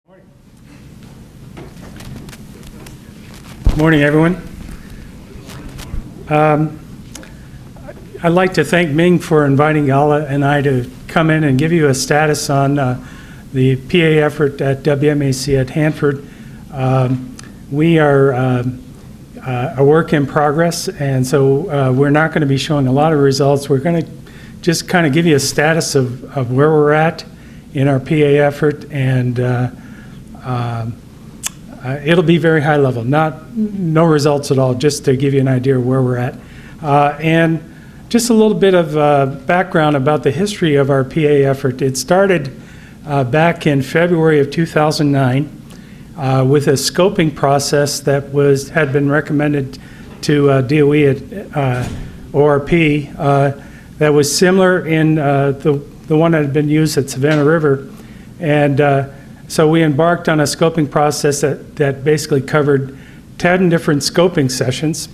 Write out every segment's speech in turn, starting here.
Good morning, everyone. I'd like to thank Ming for inviting Alaa and I to come in and give you a status on the PA effort at WMAC at Hanford. We are a work in progress, and so we're not going to be showing a lot of results. We're going to just kind of give you a status of where we're at in our PA effort, and it'll be very high level, no results at all, just to give you an idea of where we're at. And just a little bit of background about the history of our PA effort. It started back in February of 2009 with a scoping process that had been recommended to DOE at ORP that was similar in the one that had been used at Savannah River. And so we embarked on a scoping process that basically covered 10 different scoping sessions.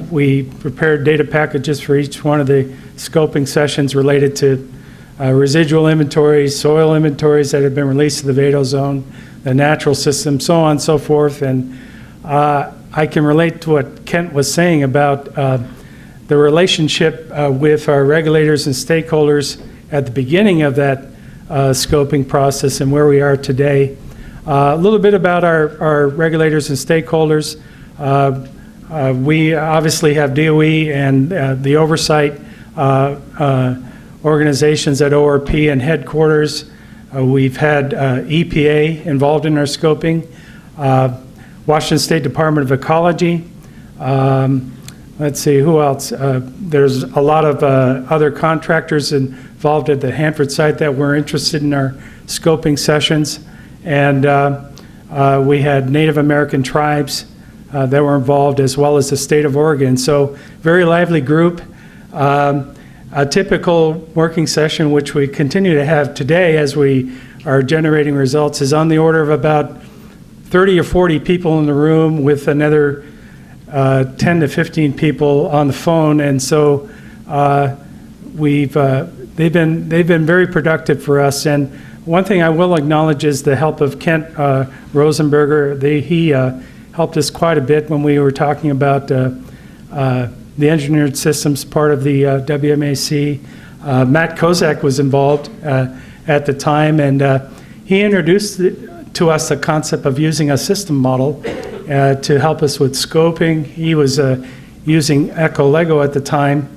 We prepared data packages for each one of the scoping sessions related to residual inventories, soil inventories that had been released to the Vado zone, the natural system, so on and so forth. And I can relate to what Kent was saying about the relationship with our regulators and stakeholders at the beginning of that scoping process and where we are today. A little bit about our regulators and stakeholders. We obviously have DOE and the oversight organizations at ORP and headquarters. We've had EPA involved in our scoping, Washington State Department of Ecology. Let's see, who else? There's a lot of other contractors involved at the Hanford site that were interested in our scoping sessions. And we had Native American tribes that were involved, as well as the state of Oregon. So very lively group. A typical working session, which we continue to have today as we are generating results, is on the order of about 30 or 40 people in the room with another 10 to 15 people on the phone. And so they've been very productive for us. And one thing I will acknowledge is the help of Kent Rosenberger. He helped us quite a bit when we were talking about the engineered systems part of the WMAC. Matt Kozak was involved at the time, and he introduced to us the concept of using a system model to help us with scoping. He was using EchoLego at the time,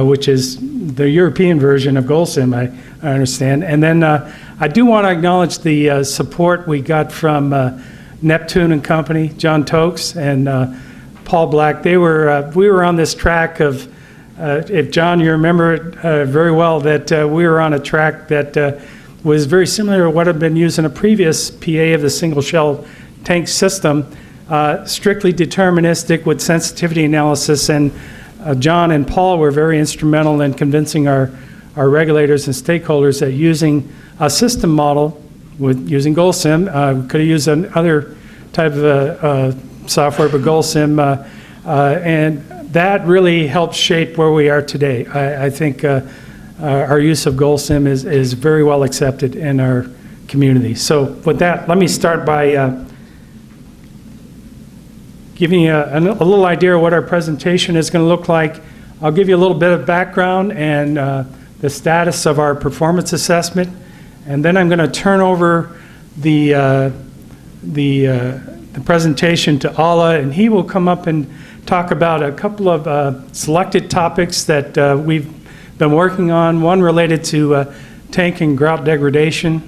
which is the European version of GoalSim, I understand. And then I do want to acknowledge the support we got from Neptune and Company, John Tokes and Paul Black. We were on this track of, if John, you remember it very well, that we were on a track that was very similar to what had been used in a previous PA of the single shell tank system, strictly deterministic with sensitivity analysis. And John and Paul were very instrumental in convincing our regulators and stakeholders that using a system model, using GoalSim, could have used another type of software, but GoalSim, and that really helped shape where we are today. I think our use of GoalSim is very well accepted in our community. So with that, let me start by giving you a little idea of what our presentation is going to look like. I'll give you a little bit of background and the status of our performance assessment, and then I'm going to turn over the presentation to Alaa, and he will come up and talk about a couple of selected topics that we've been working on. One related to tank and grout degradation,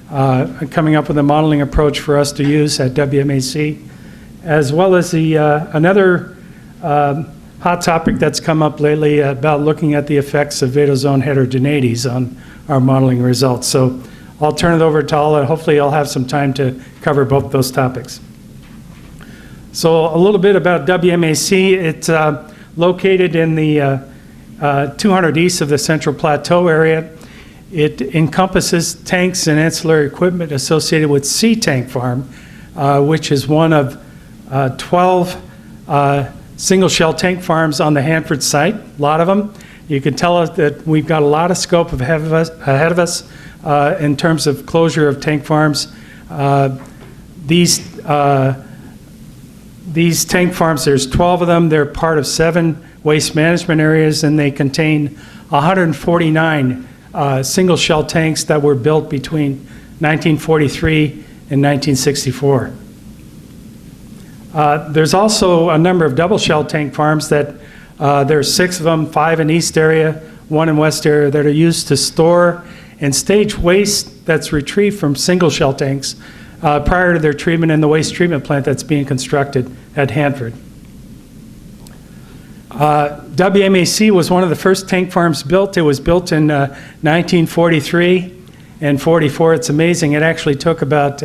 coming up with a modeling approach for us to use at WMAC, as well as another hot topic that's come up lately about looking at the effects of Vado zone heterogeneities on our modeling results. So I'll turn it over to Alaa, and hopefully I'll have some time to cover both those topics. So a little bit about WMAC. It's located in the 200 east of the Central Plateau area. It encompasses tanks and ancillary equipment associated with C Tank Farm, which is one of 12 single shell tank farms on the Hanford site, a lot of them. You can tell us that we've got a lot of scope ahead of us in terms of closure of tank farms. These tank farms, there's 12 of them. They're part of 7 waste management areas, and they contain 149 single shell tanks that were built between 1943 and 1964. There's also a number of double shell tank farms that there's 6 of them, 5 in east area, 1 in west area, that are used to store and stage waste that's retrieved from single shell tanks prior to their treatment in the waste treatment plant that's being constructed at Hanford. WMAC was one of the first tank farms built. It was built in 1943 and 44. It's amazing. It actually took about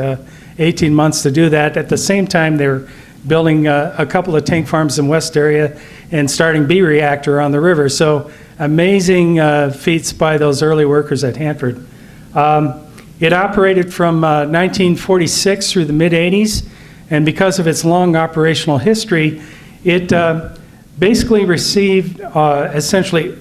18 months to do that. At the same time, they were building a couple of tank farms in west area and starting B reactor on the river. So amazing feats by those early workers at Hanford. It operated from 1946 through the mid-'80s, and because of its long operational history, it basically received essentially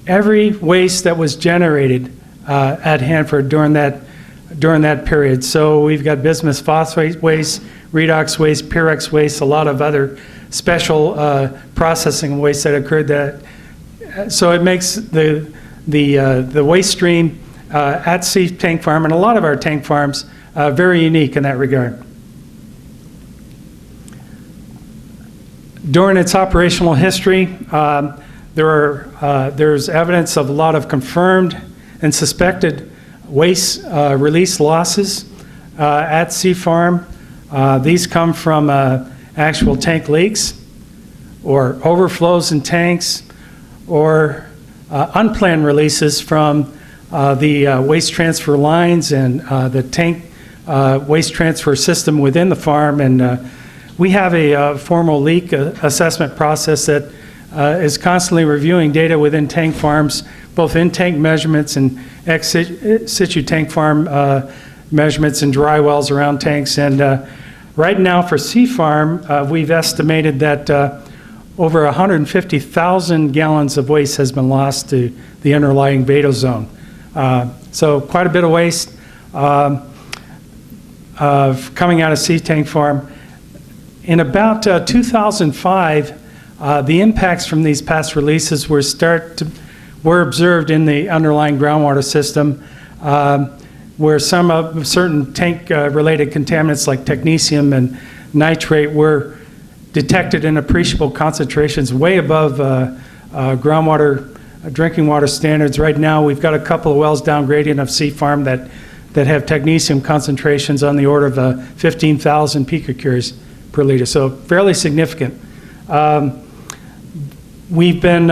every waste that was generated at Hanford during that period. So we've got bismuth phosphate waste, redox waste, Pyrex waste, a lot of other special processing waste that occurred. So it makes the waste stream at Sea Tank Farm and a lot of our tank farms very unique in that regard. During its operational history, there's evidence of a lot of confirmed and suspected waste release losses at Sea Farm. These come from actual tank leaks or overflows in tanks or unplanned releases from the waste transfer lines and the tank waste transfer system within the farm. And we have a formal leak assessment process that is constantly reviewing data within tank farms, both in-tank measurements and ex-situ tank farm measurements and dry wells around tanks. And right now for Sea Farm, we've estimated that over 150,000 gallons of waste has been lost to the underlying Vado zone. So quite a bit of waste coming out of Sea Tank Farm. In about 2005, the impacts from these past releases were observed in the underlying groundwater system, where some of certain tank-related contaminants like technetium and nitrate were detected in appreciable concentrations way above groundwater drinking water standards. Right now, we've got a couple of wells down gradient of Sea Farm that have technetium concentrations on the order of 15,000 picocuries per liter, so fairly significant. We've been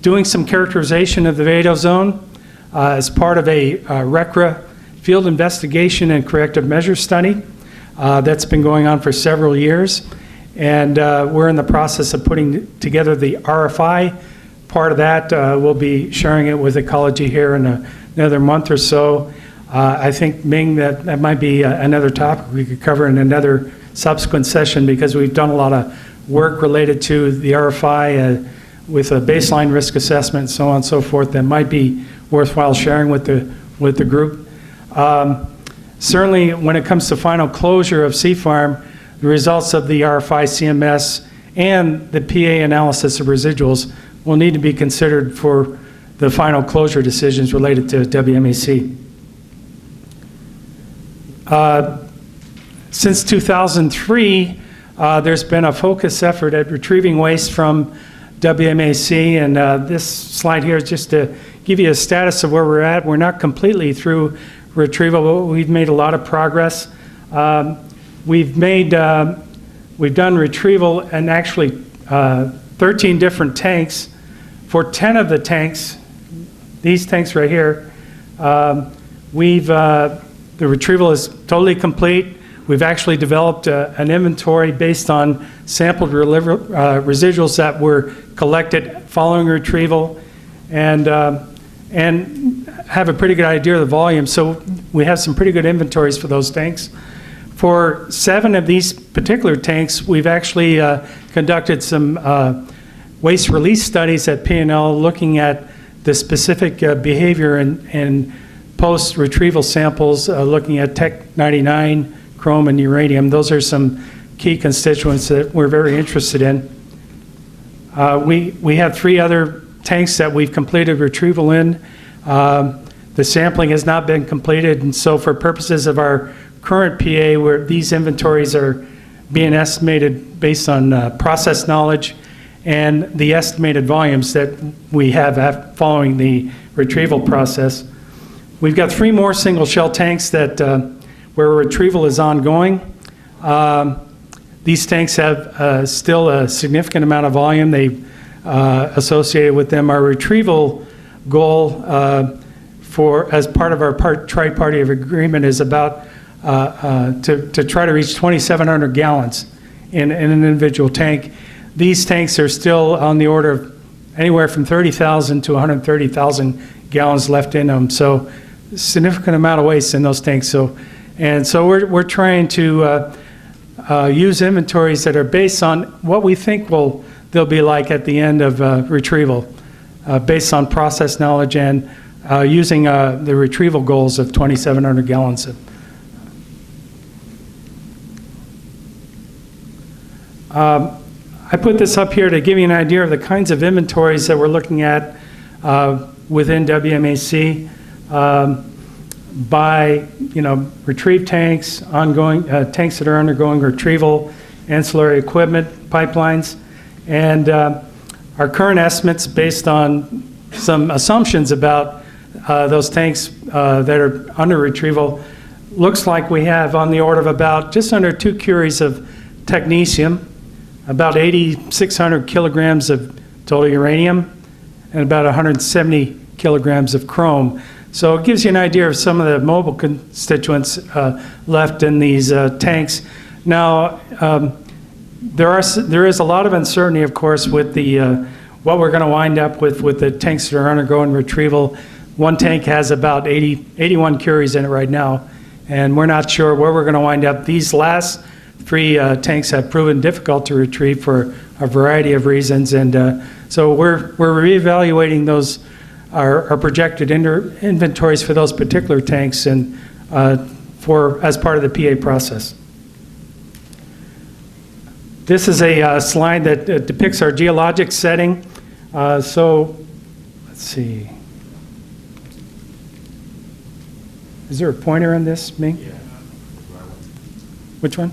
doing some characterization of the Vado zone as part of a RCRA field investigation and corrective measure study that's been going on for several years. And we're in the process of putting together the RFI part of that. We'll be sharing it with ecology here in another month or so. I think, Ming, that might be another topic we could cover in another subsequent session, because we've done a lot of work related to the RFI with a baseline risk assessment and so on and so forth that might be worthwhile sharing with the group. Certainly when it comes to final closure of Sea Farm, the results of the RFI CMS and the PA analysis of residuals will need to be considered for the final closure decisions related to WMAC. Since 2003, there's been a focused effort at retrieving waste from WMAC, and this slide here is just to give you a status of where we're at. We're not completely through retrieval, but we've made a lot of progress. We've done retrieval in actually 13 different tanks. For 10 of the tanks, these tanks right here, the retrieval is totally complete. We've actually developed an inventory based on sampled residuals that were collected following retrieval, and have a pretty good idea of the volume. So we have some pretty good inventories for those tanks. For 7 of these particular tanks, we've actually conducted some waste release studies at P&RA looking at the specific behavior and post-retrieval samples looking at Tech-99, chrome, and uranium. Those are some key constituents that we're very interested in. We have 3 other tanks that we've completed retrieval in. The sampling has not been completed, and so for purposes of our current PA, where these inventories are being estimated based on process knowledge and the estimated volumes that we have following the retrieval process. We've got 3 more single shell tanks that where retrieval is ongoing. These tanks have still a significant amount of volume. They associated with them. Our retrieval goal as part of our tri-party agreement is about to try to reach 2,700 gallons in an individual tank. These tanks are still on the order of anywhere from 30,000 to 130,000 gallons left in them. So significant amount of waste in those tanks. So we're trying to use inventories that are based on what we think they'll be like at the end of retrieval, based on process knowledge and using the retrieval goals of 2,700 gallons. I put this up here to give you an idea of the kinds of inventories that we're looking at within WMAC by retrieve tanks, ongoing tanks that are undergoing retrieval, ancillary equipment, pipelines, and our current estimates based on some assumptions about those tanks that are under retrieval looks like we have on the order of about just under 2 curies of technetium, about 8,600 kilograms of total uranium, and about 170 kilograms of chrome. So it gives you an idea of some of the mobile constituents left in these tanks. Now, there is a lot of uncertainty, of course, with the what we're going to wind up with the tanks that are undergoing retrieval. One tank has about 81 curies in it right now, and we're not sure where we're going to wind up. These last 3 tanks have proven difficult to retrieve for a variety of reasons, and so we're reevaluating those our projected inventories for those particular tanks and as part of the PA process. This is a slide that depicts our geologic setting. So let's see. Is there a pointer on this, Ming? Yeah. Which one?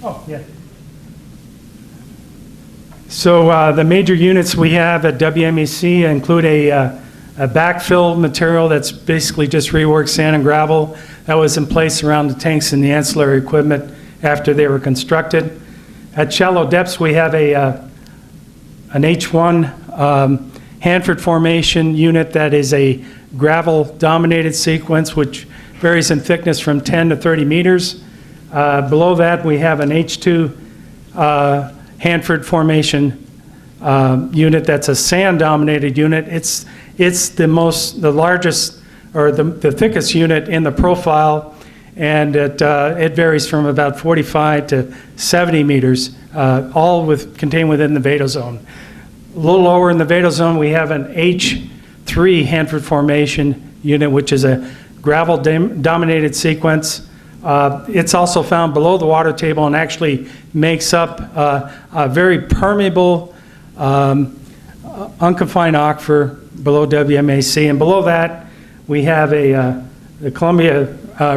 Oh, yeah. So the major units we have at WMAC include a backfill material that's basically just reworked sand and gravel that was in place around the tanks and the ancillary equipment after they were constructed. At shallow depths, we have an H1 Hanford formation unit that is a gravel-dominated sequence, which varies in thickness from 10 to 30 meters. Below that, we have an H2 Hanford formation unit that's a sand-dominated unit. It's the largest or the thickest unit in the profile, and it varies from about 45 to 70 meters, all contained within the Vado zone. A little lower in the Vado zone, we have an H3 Hanford formation unit, which is a gravel-dominated sequence. It's also found below the water table and actually makes up a very permeable, unconfined aquifer below WMAC. And below that, we have the Columbia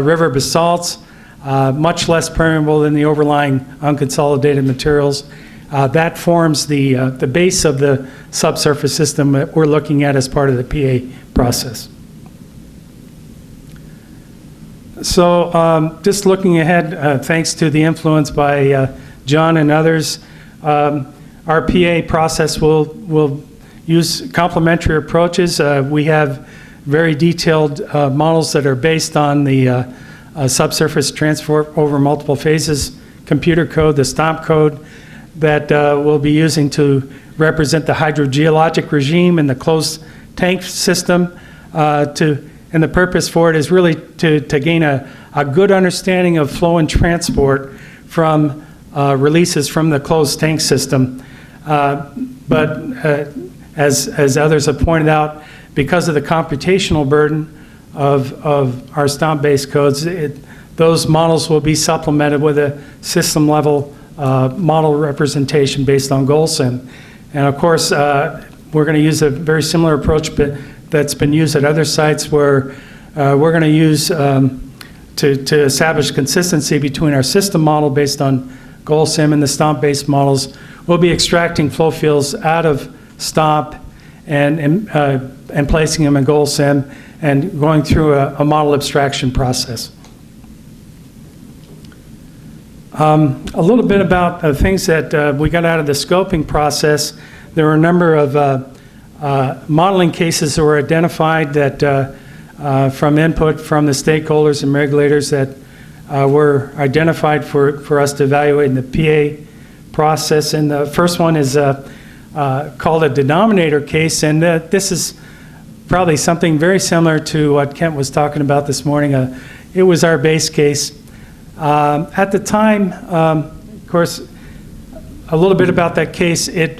River basalts, much less permeable than the overlying unconsolidated materials. That forms the base of the subsurface system that we're looking at as part of the PA process. So just looking ahead, thanks to the influence by John and others, our PA process will use complementary approaches. We have very detailed models that are based on the subsurface transfer over multiple phases computer code, the STOMP code, that we'll be using to represent the hydrogeologic regime in the closed tank system. And the purpose for it is really to gain a good understanding of flow and transport from releases from the closed tank system. But as others have pointed out, because of the computational burden of our stomp-based codes, those models will be supplemented with a system-level model representation based on goal sim. And of course, we're going to use a very similar approach that's been used at other sites, where we're going to use to establish consistency between our system model based on goal sim and the stomp-based models. We'll be extracting flow fields out of stomp and placing them in goal sim and going through a model abstraction process. A little bit about things that we got out of the scoping process. There were a number of modeling cases that were identified that from input from the stakeholders and regulators that were identified for us to evaluate in the PA process. And the first one is called a denominator case, and this is probably something very similar to what Kent was talking about this morning. It was our base case. At the time, of course, a little bit about that case. It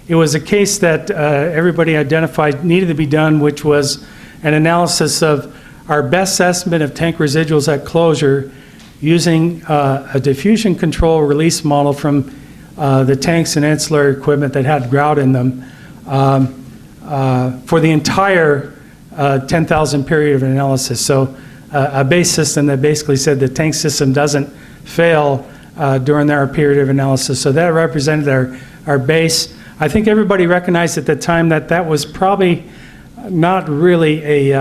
was a case that everybody identified needed to be done, which was an analysis of our best estimate of tank residuals at closure using a diffusion control release model from the tanks and ancillary equipment that had grout in them for the entire 10,000 period of analysis. So a base system that basically said the tank system doesn't fail during our period of analysis. So that represented our base. I think everybody recognized at the time that that was probably not really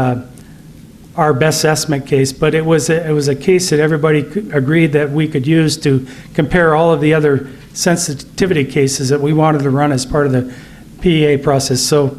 our best estimate case, but it was a case that everybody agreed that we could use to compare all of the other sensitivity cases that we wanted to run as part of the PEA process. So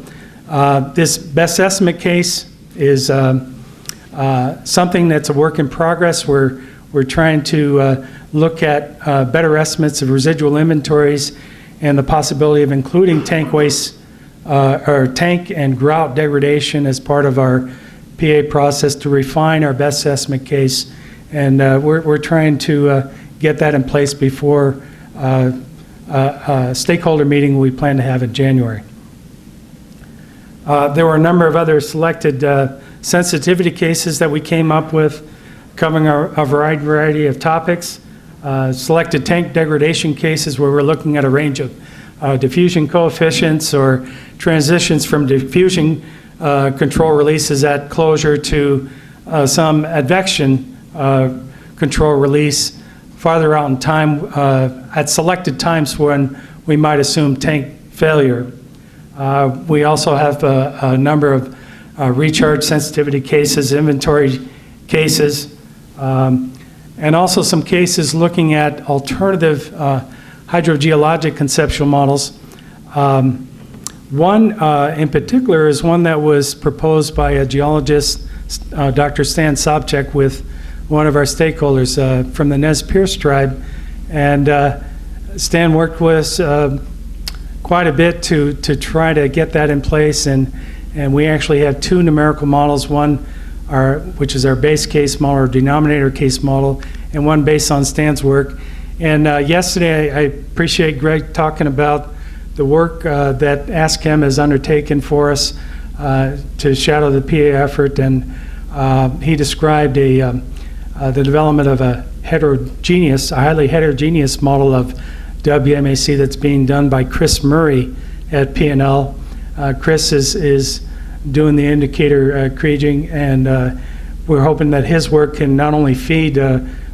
this best estimate case is something that's a work in progress. We're trying to look at better estimates of residual inventories and the possibility of including tank waste or tank and grout degradation as part of our PA process to refine our best estimate case. And we're trying to get that in place before a stakeholder meeting we plan to have in January. There were a number of other selected sensitivity cases that we came up with covering a variety of topics. Selected tank degradation cases where we're looking at a range of diffusion coefficients or transitions from diffusion control releases at closure to some advection control release farther out in time at selected times when we might assume tank failure. We also have a number of recharge sensitivity cases, inventory cases, and also some cases looking at alternative hydrogeologic conceptual models. One in particular is one that was proposed by a geologist, Dr. Stan Sobczak, with one of our stakeholders from the Nez Perce tribe. And Stan worked with us quite a bit to try to get that in place. And we actually have two numerical models, one which is our base case model or denominator case model, and one based on Stan's work. And yesterday, I appreciate Greg talking about the work that AskChem has undertaken for us to shadow the PA effort. And he described the development of a highly heterogeneous model of WMAC that's being done by Chris Murray at P&L. Chris is doing the indicator kriging, and we're hoping that his work can not only feed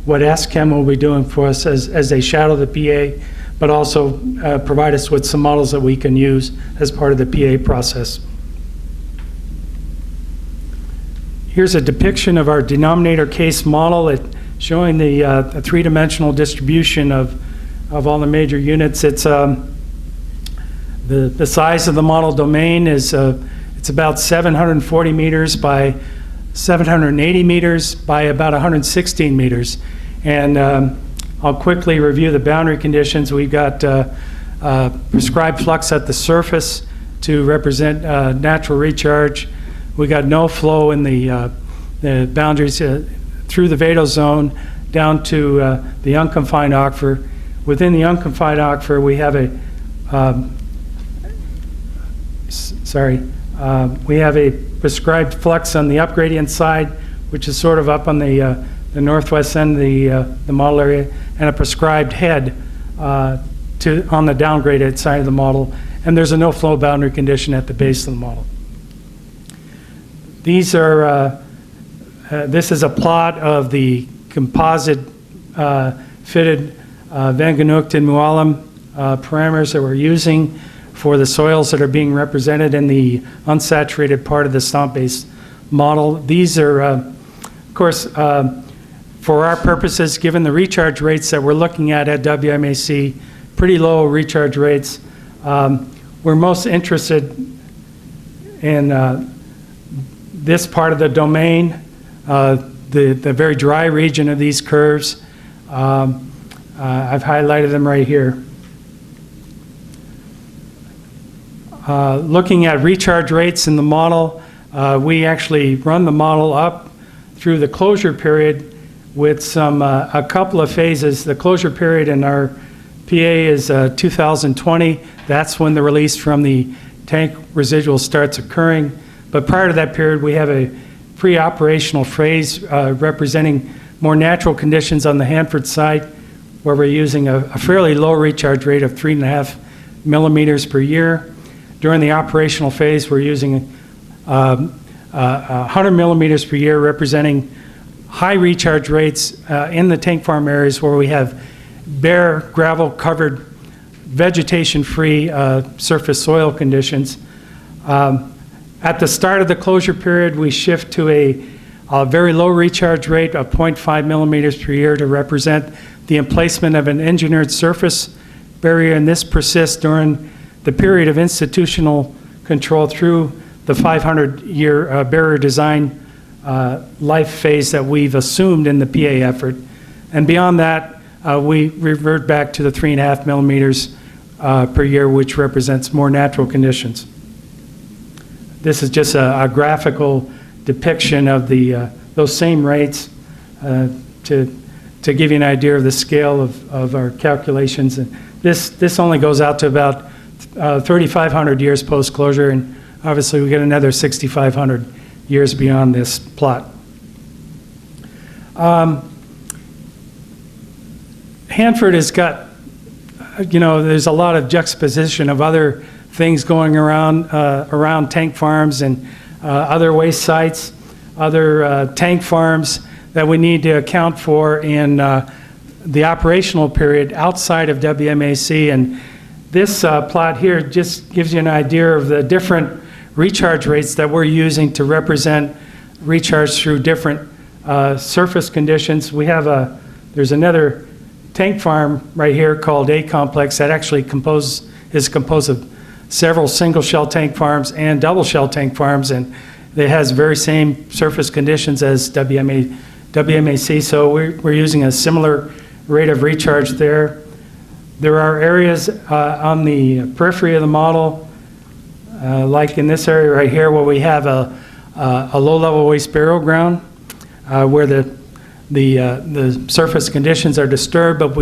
what AskChem will be doing for us as they shadow the PA, but also provide us with some models that we can use as part of the PA process. Here's a depiction of our denominator case model showing the three-dimensional distribution of all the major units. It's the size of the model domain is it's about 740 meters by 780 meters by about 116 meters. And I'll quickly review the boundary conditions. We've got prescribed flux at the surface to represent natural recharge. We got no flow in the boundaries through the vadal zone down to the unconfined aquifer. Within the unconfined aquifer, we have a we have a prescribed flux on the up gradient side, which is sort of up on the northwest end of the model area, and a prescribed head on the downgraded side of the model, and there's a no flow boundary condition at the base of the model. These are, this is a plot of the composite fitted Van Genoegt and Moellem parameters that we're using for the soils that are being represented in the unsaturated part of the stomp-based model. These are, of course, for our purposes, given the recharge rates that we're looking at WMAC, pretty low recharge rates, we're most interested in this part of the domain, the very dry region of these curves. I've highlighted them right here. Looking at recharge rates in the model, we actually run the model up through the closure period with a couple of phases. The closure period in our PA is 2020. That's when the release from the tank residual starts occurring. But prior to that period, we have a pre-operational phase representing more natural conditions on the Hanford site, where we're using a fairly low recharge rate of 3.5 millimeters per year. During the operational phase, we're using 100 millimeters per year, representing high recharge rates in the tank farm areas where we have bare, gravel-covered, vegetation-free surface soil conditions. At the start of the closure period, we shift to a very low recharge rate of 0.5 millimeters per year to represent the emplacement of an engineered surface barrier, and this persists during the period of institutional control through the 500-year barrier design life phase that we've assumed in the PA effort. And beyond that, we revert back to the 3.5 millimeters per year, which represents more natural conditions. This is just a graphical depiction of those same rates to give you an idea of the scale of our calculations. And this only goes out to about 3,500 years post-closure, and obviously we get another 6,500 years beyond this plot. Hanford has got, there's a lot of juxtaposition of other things going around tank farms and other waste sites, other tank farms that we need to account for in the operational period outside of WMAC. And this plot here just gives you an idea of the different recharge rates that we're using to represent recharge through different surface conditions. We have there's another tank farm right here called A Complex that actually is composed of several single shell tank farms and double shell tank farms, and it has very same surface conditions as WMAC, so we're using a similar rate of recharge there. There are areas on the periphery of the model, like in this area right here, where we have a low-level waste burial ground, where the surface conditions are disturbed, but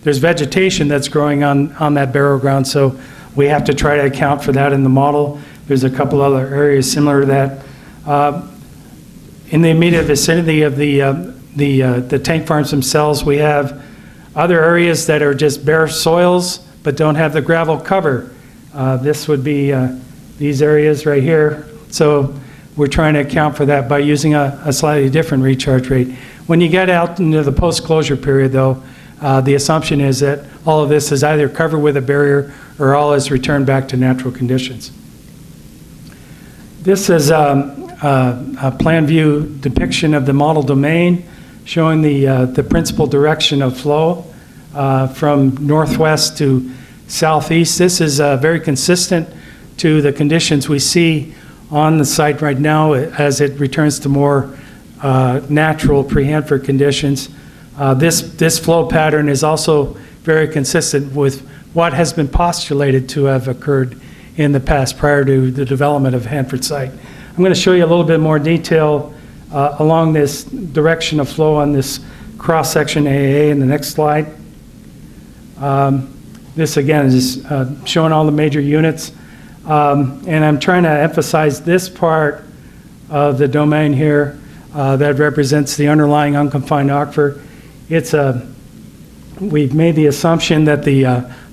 there's vegetation that's growing on that burial ground, so we have to try to account for that in the model. There's a couple other areas similar to that. In the immediate vicinity of the tank farms themselves, we have other areas that are just bare soils but don't have the gravel cover. This would be these areas right here. So we're trying to account for that by using a slightly different recharge rate. When you get out into the post-closure period, though, the assumption is that all of this is either covered with a barrier or all is returned back to natural conditions. This is a plan view depiction of the model domain, showing the principal direction of flow from northwest to southeast. This is very consistent to the conditions we see on the site right now as it returns to more natural pre-Hanford conditions. This flow pattern is also very consistent with what has been postulated to have occurred in the past prior to the development of Hanford site. I'm going to show you a little bit more detail along this direction of flow on this cross-section AAA in the next slide. This again is showing all the major units. And I'm trying to emphasize this part of the domain here that represents the underlying unconfined aquifer. We've made the assumption that the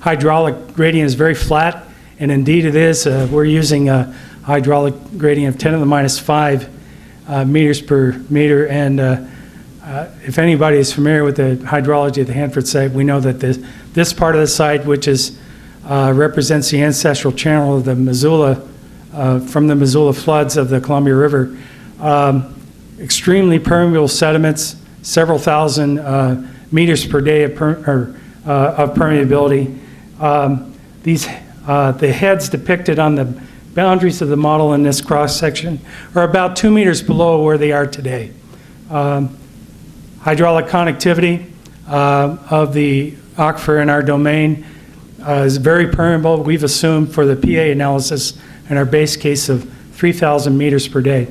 hydraulic gradient is very flat, and indeed it is. We're using a hydraulic gradient of 10 to the minus 5 meters per meter, and if anybody is familiar with the hydrology of the Hanford site, we know that this part of the site, which is represents the ancestral channel of the Missoula, from the Missoula floods of the Columbia River, extremely permeable sediments, several thousand meters per day of permeability. The heads depicted on the boundaries of the model in this cross section are about 2 meters below where they are today. Hydraulic connectivity of the aquifer in our domain is very permeable. We've assumed for the PA analysis in our base case of 3,000 meters per day.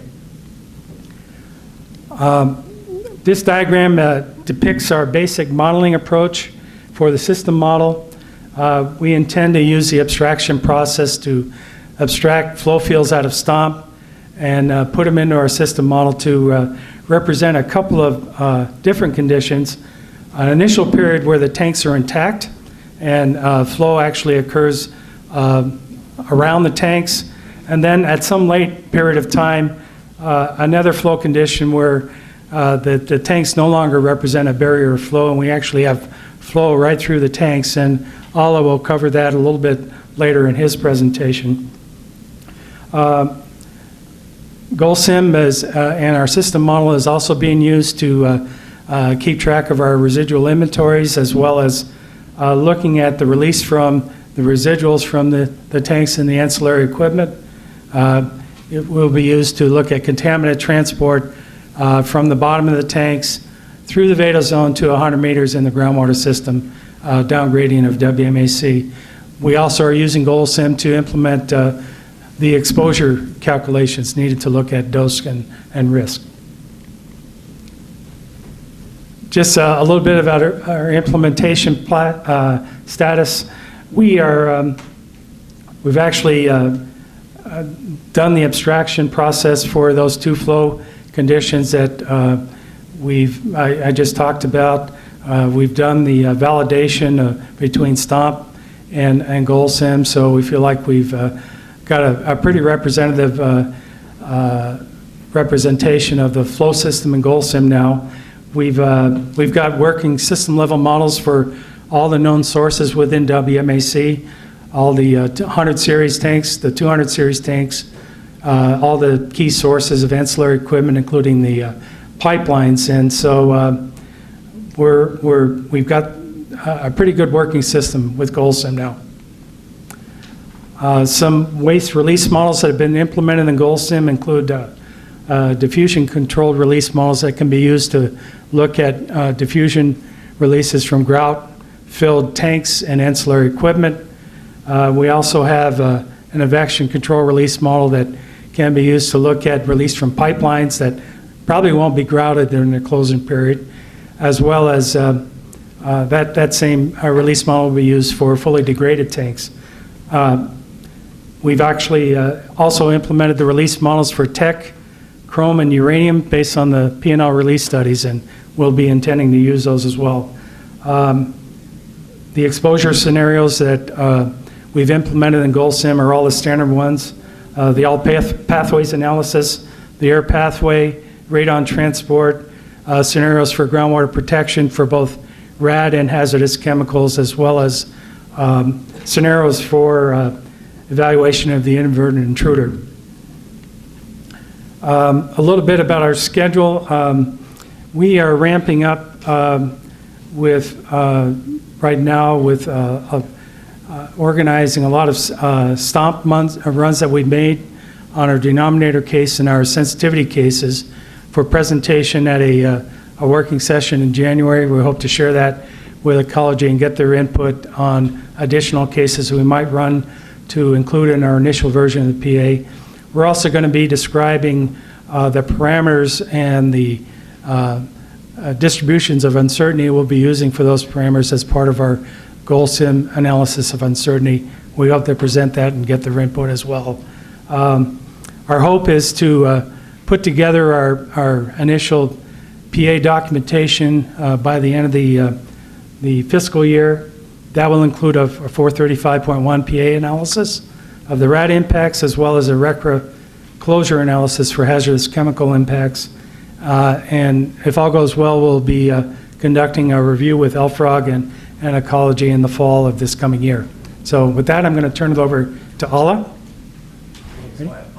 This diagram depicts our basic modeling approach for the system model. We intend to use the abstraction process to abstract flow fields out of STOMP and put them into our system model to represent a couple of different conditions. An initial period where the tanks are intact and flow actually occurs around the tanks, and then at some late period of time, another flow condition where the tanks no longer represent a barrier of flow, and we actually have flow right through the tanks, and Alaa will cover that a little bit later in his presentation. GoalSim and our system model is also being used to keep track of our residual inventories, as well as looking at the release from the residuals from the tanks and the ancillary equipment. It will be used to look at contaminant transport from the bottom of the tanks through the Veda zone to 100 meters in the groundwater system, down gradient of WMAC. We also are using GoalSim to implement the exposure calculations needed to look at dose and risk. Just a little bit about our implementation status. We've actually done the abstraction process for those two flow conditions that I just talked about. We've done the validation between STOMP and GoalSim, so we feel like we've got a pretty representative representation of the flow system in GoalSim now. We've got working system level models for all the known sources within WMAC, all the 100 series tanks, the 200 series tanks, all the key sources of ancillary equipment, including the pipelines. And so we've got a pretty good working system with GoalSim now. Some waste release models that have been implemented in GoalSim include diffusion controlled release models that can be used to look at diffusion releases from grout-filled tanks and ancillary equipment. We also have an evacuation control release model that can be used to look at release from pipelines that probably won't be grouted during the closing period, as well as that same release model will be used for fully degraded tanks. We've actually also implemented the release models for tech, chrome, and uranium based on the P&RA release studies, and we'll be intending to use those as well. The exposure scenarios that we've implemented in GoalSim are all the standard ones. The all pathways analysis, the air pathway, radon transport, scenarios for groundwater protection for both rad and hazardous chemicals, as well as scenarios for evaluation of the inadvertent intruder. A little bit about our schedule. We are ramping up right now with organizing a lot of STOMP runs that we made on our denominator case and our sensitivity cases for presentation at a working session in January. We hope to share that with ecology and get their input on additional cases we might run to include in our initial version of the PA. We're also going to be describing the parameters and the distributions of uncertainty we'll be using for those parameters as part of our goal sim analysis of uncertainty. We hope to present that and get their input as well. Our hope is to put together our initial PA documentation by the end of the fiscal year. That will include a 435.1 PA analysis of the RAD impacts, as well as a RECRA closure analysis for hazardous chemical impacts. And if all goes well, we'll be conducting a review with LFROG and ecology in the fall of this coming year. So with that, I'm going to turn it over to Alaa. Ready?